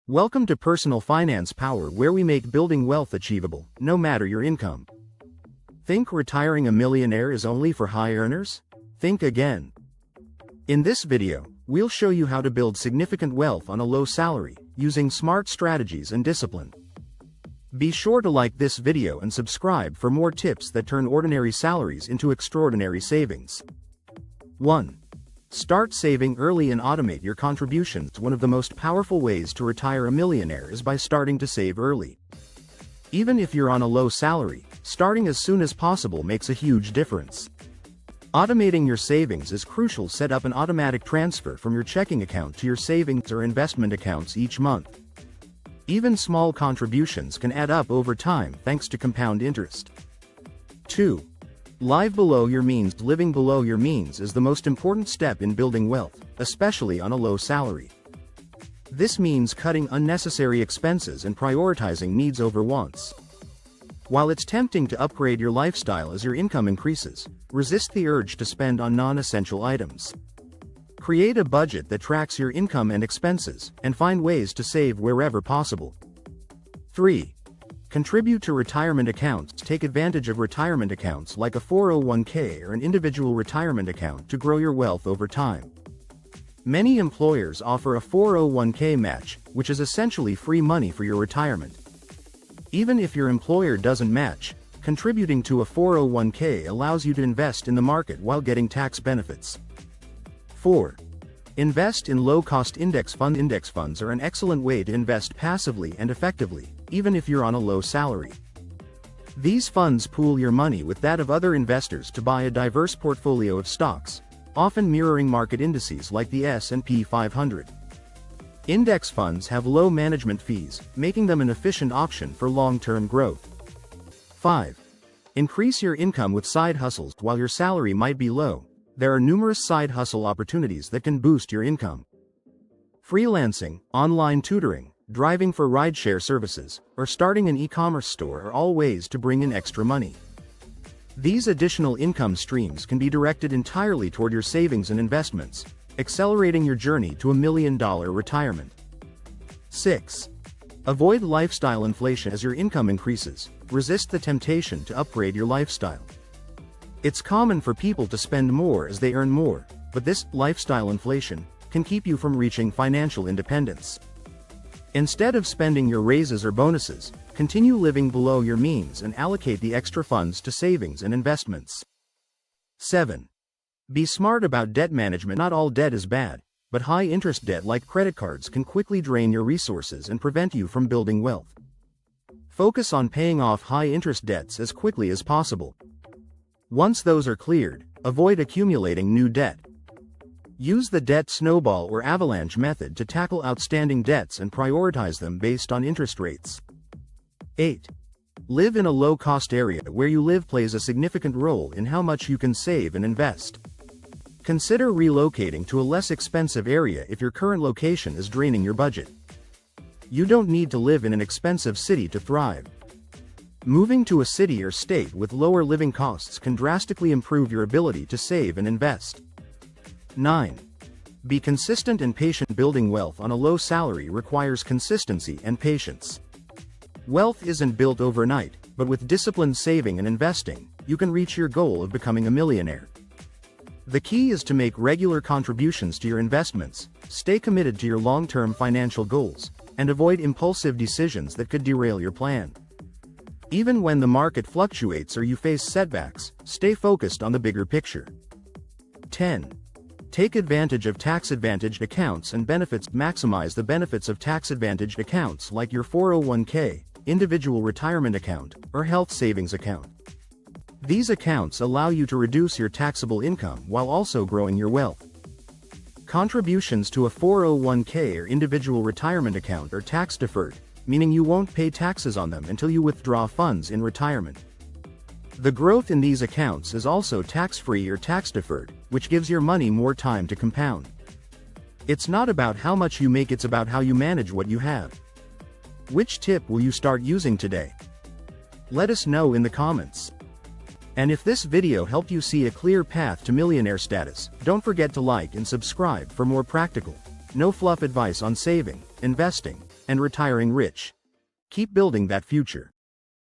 Welcome to Personal Finance Power, where we make building wealth achievable, no matter your income. Think retiring a millionaire is only for high earners? Think again. In this video, we'll show you how to build significant wealth on a low salary, using smart strategies and discipline. Be sure to like this video and subscribe for more tips that turn ordinary salaries into extraordinary savings. 1. Start saving early and automate your contributions. One of the most powerful ways to retire a millionaire is by starting to save early. Even if you're on a low salary, starting as soon as possible makes a huge difference. Automating your savings is crucial. Set up an automatic transfer from your checking account to your savings or investment accounts each month. Even small contributions can add up over time thanks to compound interest. 2. Live below your means. Living below your means is the most important step in building wealth, especially on a low salary. This means cutting unnecessary expenses and prioritizing needs over wants. While it's tempting to upgrade your lifestyle as your income increases, resist the urge to spend on non-essential items. Create a budget that tracks your income and expenses, and find ways to save wherever possible. 3. Contribute to retirement accounts. Take advantage of retirement accounts like a 401k or an individual retirement account to grow your wealth over time. Many employers offer a 401k match, which is essentially free money for your retirement. Even if your employer doesn't match, contributing to a 401k allows you to invest in the market while getting tax benefits. 4. Invest in low-cost index funds. Index funds are an excellent way to invest passively and effectively, even if you're on a low salary. These funds pool your money with that of other investors to buy a diverse portfolio of stocks, often mirroring market indices like the S&P 500. Index funds have low management fees, making them an efficient option for long-term growth. 5. Increase your income with side hustles. While your salary might be low, there are numerous side hustle opportunities that can boost your income. Freelancing, online tutoring, driving for rideshare services, or starting an e-commerce store are all ways to bring in extra money. These additional income streams can be directed entirely toward your savings and investments, accelerating your journey to $1 million retirement. 6. Avoid lifestyle inflation. As your income increases, resist the temptation to upgrade your lifestyle. It's common for people to spend more as they earn more, but this lifestyle inflation can keep you from reaching financial independence. Instead of spending your raises or bonuses, continue living below your means and allocate the extra funds to savings and investments. 7. Be smart about debt management. Not all debt is bad, but high-interest debt like credit cards can quickly drain your resources and prevent you from building wealth. Focus on paying off high-interest debts as quickly as possible. Once those are cleared, avoid accumulating new debt. Use the debt snowball or avalanche method to tackle outstanding debts and prioritize them based on interest rates. 8. Live in a low-cost area. Where you live plays a significant role in how much you can save and invest. Consider relocating to a less expensive area if your current location is draining your budget. You don't need to live in an expensive city to thrive. Moving to a city or state with lower living costs can drastically improve your ability to save and invest. 9. Be consistent and patient. Building wealth on a low salary requires consistency and patience. Wealth isn't built overnight, but with disciplined saving and investing, you can reach your goal of becoming a millionaire. The key is to make regular contributions to your investments, stay committed to your long-term financial goals, and avoid impulsive decisions that could derail your plan. Even when the market fluctuates or you face setbacks, stay focused on the bigger picture. 10. Take advantage of tax-advantaged accounts and benefits. Maximize the benefits of tax-advantaged accounts like your 401k, individual retirement account, or health savings account. These accounts allow you to reduce your taxable income while also growing your wealth. Contributions to a 401k or individual retirement account are tax-deferred, meaning you won't pay taxes on them until you withdraw funds in retirement. The growth in these accounts is also tax-free or tax-deferred, which gives your money more time to compound. It's not about how much you make, it's about how you manage what you have. Which tip will you start using today? Let us know in the comments. And if this video helped you see a clear path to millionaire status, don't forget to like and subscribe for more practical, no fluff advice on saving, investing, and retiring rich. Keep building that future.